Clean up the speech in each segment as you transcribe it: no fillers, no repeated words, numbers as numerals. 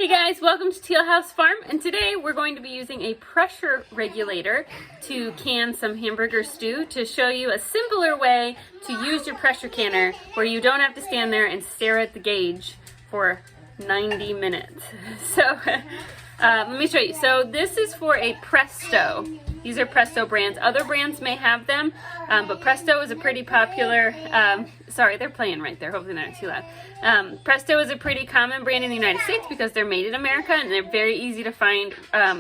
Hey guys, welcome to Teal House Farm, and today we're going to be using a pressure regulator to can some hamburger stew to show you a simpler way to use your pressure canner where you don't have to stand there and stare at the gauge for 90 minutes. So let me show you. So this is for a Presto. These are Presto brands. Other brands may have them, but Presto is a pretty popular, sorry, they're playing right there. Hopefully they're not too loud. Presto is a pretty common brand in the United States because they're made in America and they're very easy to find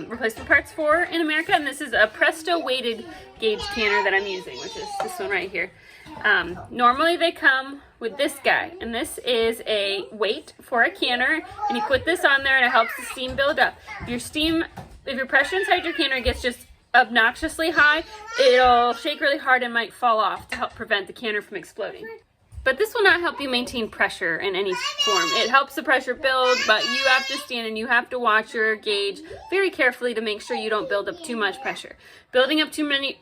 replacement parts for in America. And this is a Presto weighted gauge canner that I'm using, which is this one right here. Normally they come with this guy, and this is a weight for a canner, and you put this on there and it helps the steam build up. If your pressure inside your canner gets just obnoxiously high, it'll shake really hard and might fall off to help prevent the canner from exploding. But this will not help you maintain pressure in any form. It helps the pressure build, but you have to stand and you have to watch your gauge very carefully to make sure you don't build up too much pressure. Building up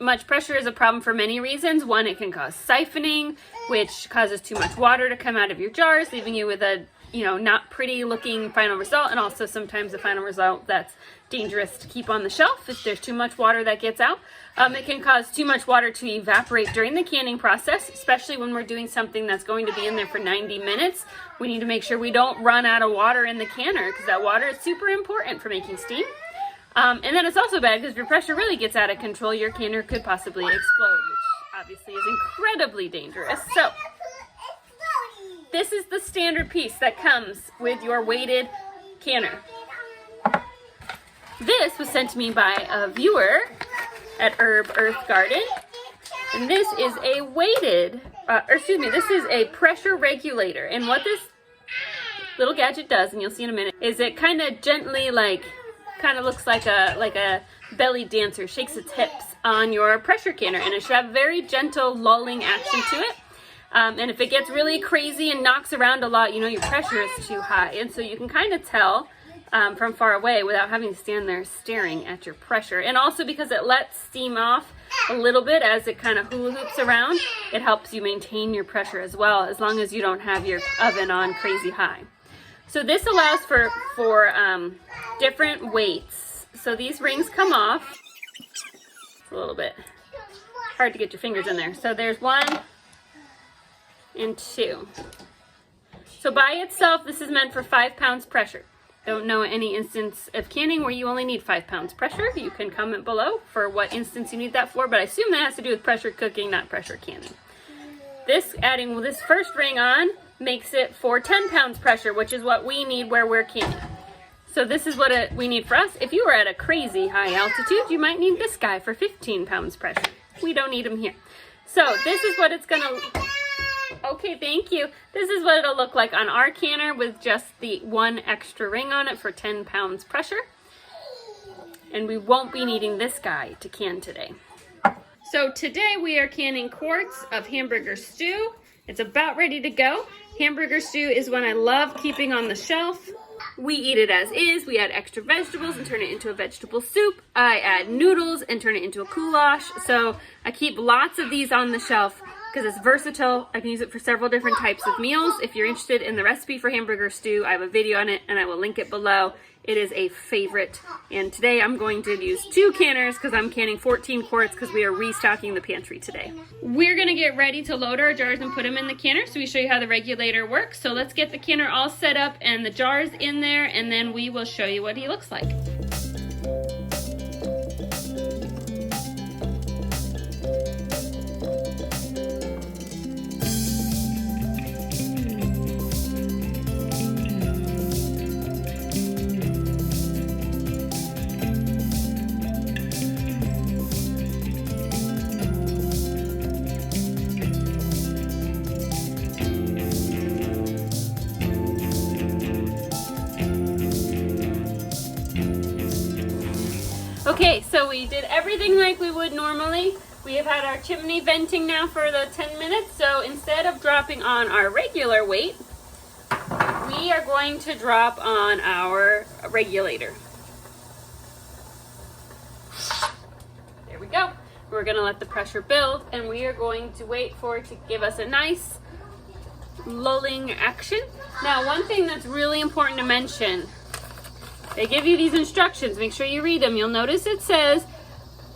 much pressure is a problem for many reasons. One, it can cause siphoning, which causes too much water to come out of your jars, leaving you with a not pretty looking final result, and also sometimes a final result that's dangerous to keep on the shelf if there's too much water that gets out. It can cause too much water to evaporate during the canning process, especially when we're doing something that's going to be in there for 90 minutes. We need to make sure we don't run out of water in the canner because that water is super important for making steam. And then it's also bad because if your pressure really gets out of control, your canner could possibly explode, which obviously is incredibly dangerous. So this is the standard piece that comes with your weighted canner. This was sent to me by a viewer at Herb Earth Garden, and this is a weighted, this is a pressure regulator. And what this little gadget does, and you'll see in a minute, is it kind of gently, kind of looks like a belly dancer, shakes its hips on your pressure canner, and it should have very gentle lulling action to it. And if it gets really crazy and knocks around a lot, your pressure is too high. And so you can kind of tell from far away without having to stand there staring at your pressure. And also because it lets steam off a little bit as it kind of hula hoops around, it helps you maintain your pressure as well, as long as you don't have your oven on crazy high. So this allows for different weights. So these rings come off. It's a little bit hard to get your fingers in there. So there's 1 and 2. So by itself, this is meant for 5 pounds pressure. Don't know any instance of canning where you only need 5 pounds pressure. You can comment below for what instance you need that for, but I assume that has to do with pressure cooking, not pressure canning. Adding this first ring on makes it for 10 pounds pressure, which is what we need where we're canning. So this is what we need for us. If you were at a crazy high altitude, you might need this guy for 15 pounds pressure. We don't need him here. So this is what it's gonna, okay, thank you. This is what it'll look like on our canner with just the 1 extra ring on it for 10 pounds pressure. And we won't be needing this guy to can today. So today we are canning quarts of hamburger stew. It's about ready to go. Hamburger stew is one I love keeping on the shelf. We eat it as is. We add extra vegetables and turn it into a vegetable soup. I add noodles and turn it into a goulash. So I keep lots of these on the shelf because it's versatile. I can use it for several different types of meals. If you're interested in the recipe for hamburger stew, I have a video on it and I will link it below. It is a favorite. And today I'm going to use 2 canners because I'm canning 14 quarts because we are restocking the pantry today. We're going to get ready to load our jars and put them in the canner so we show you how the regulator works. So let's get the canner all set up and the jars in there, and then we will show you what he looks like. Okay, so we did everything like we would normally. We have had our chimney venting now for the 10 minutes, so instead of dropping on our regular weight, we are going to drop on our regulator. There we go. We're going to let the pressure build, and we are going to wait for it to give us a nice lulling action. Now, one thing that's really important to mention They give you these instructions. Make sure you read them. You'll notice it says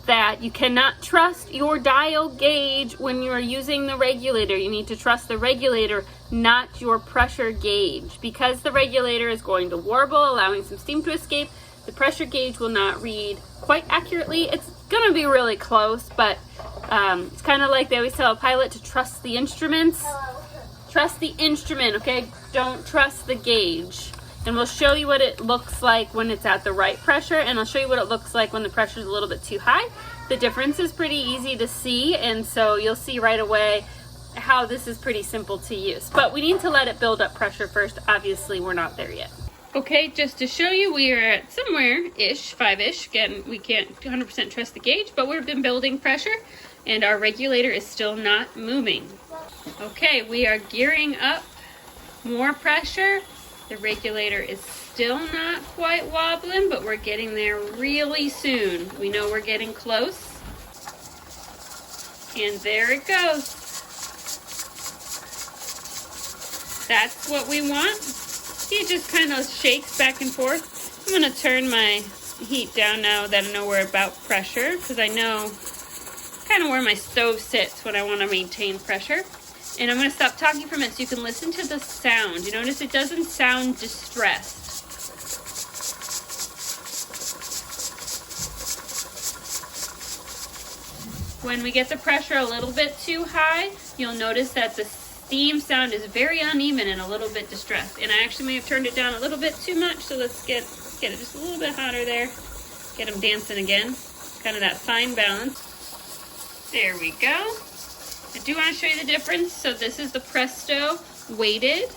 that you cannot trust your dial gauge when you are using the regulator. You need to trust the regulator, not your pressure gauge. Because the regulator is going to warble, allowing some steam to escape, the pressure gauge will not read quite accurately. It's going to be really close, but it's kind of like they always tell a pilot to trust the instruments. Trust the instrument, okay? Don't trust the gauge. And we'll show you what it looks like when it's at the right pressure, and I'll show you what it looks like when the pressure is a little bit too high. The difference is pretty easy to see, and so you'll see right away how this is pretty simple to use. But we need to let it build up pressure first. Obviously, we're not there yet. Okay, just to show you, we are at somewhere-ish, 5-ish. Again, we can't 100% trust the gauge, but we've been building pressure, and our regulator is still not moving. Okay, we are gearing up more pressure. The regulator is still not quite wobbling, but we're getting there really soon. We know we're getting close. And there it goes. That's what we want. It just kind of shakes back and forth. I'm going to turn my heat down now that I know we're about pressure, because I know kind of where my stove sits when I want to maintain pressure. And I'm going to stop talking for a minute so you can listen to the sound. You notice it doesn't sound distressed. When we get the pressure a little bit too high, you'll notice that the steam sound is very uneven and a little bit distressed. And I actually may have turned it down a little bit too much, so let's get it just a little bit hotter there. Get them dancing again. Kind of that fine balance. There we go. I do want to show you the difference. So this is the Presto weighted,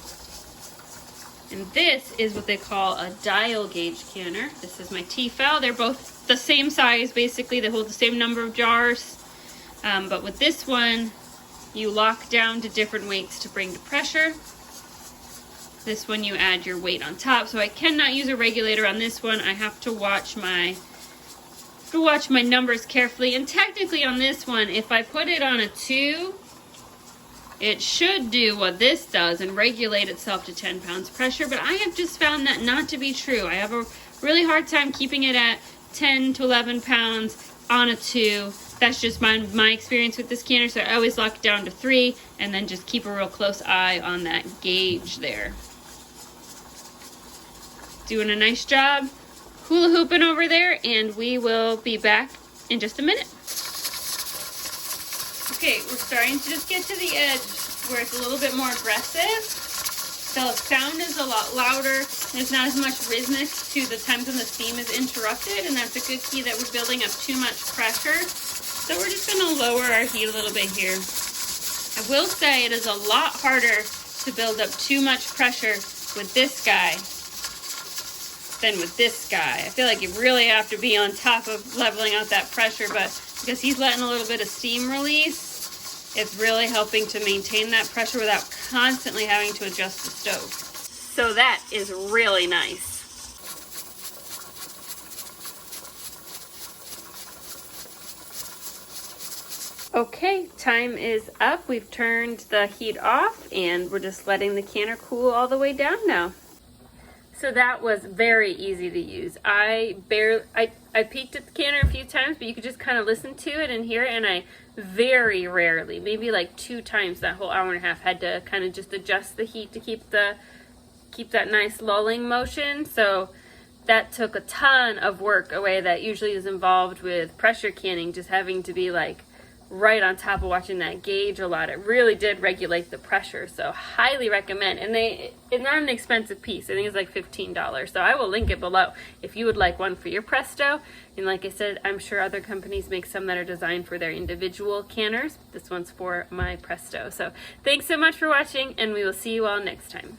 and this is what they call a dial gauge canner. This is my Tefal. They're both the same size, basically. They hold the same number of jars, but with this one, you lock down to different weights to bring to pressure. This one you add your weight on top. So I cannot use a regulator on this one. I have to watch my numbers carefully. And technically on this one, if I put it on a 2, it should do what this does and regulate itself to 10 pounds pressure, but I have just found that not to be true. I have a really hard time keeping it at 10 to 11 pounds on a 2. That's just my experience with this canner, so I always lock it down to 3 and then just keep a real close eye on that gauge there. Doing a nice job hula hooping over there, and we will be back in just a minute. Okay, we're starting to just get to the edge where it's a little bit more aggressive. The sound is a lot louder. There's not as much rhythmness to the times when the steam is interrupted, and that's a good key that we're building up too much pressure. So we're just going to lower our heat a little bit here. I will say it is a lot harder to build up too much pressure with this guy than with this guy. I feel like you really have to be on top of leveling out that pressure, but because he's letting a little bit of steam release, it's really helping to maintain that pressure without constantly having to adjust the stove. So that is really nice. Okay, time is up. We've turned the heat off and we're just letting the canner cool all the way down now. So that was very easy to use. I peeked at the canner a few times, but you could just kind of listen to it and hear it, and I very rarely, maybe like 2 times that whole hour and a half, had to kind of just adjust the heat to keep that nice lulling motion. So that took a ton of work away that usually is involved with pressure canning, just having to be like right on top of watching that gauge a lot. It really did regulate the pressure, so highly recommend. And it's not an expensive piece. I think it's like $15, so I will link it below if you would like one for your Presto. And like I said, I'm sure other companies make some that are designed for their individual canners. This one's for my Presto. So thanks so much for watching, and we will see you all next time.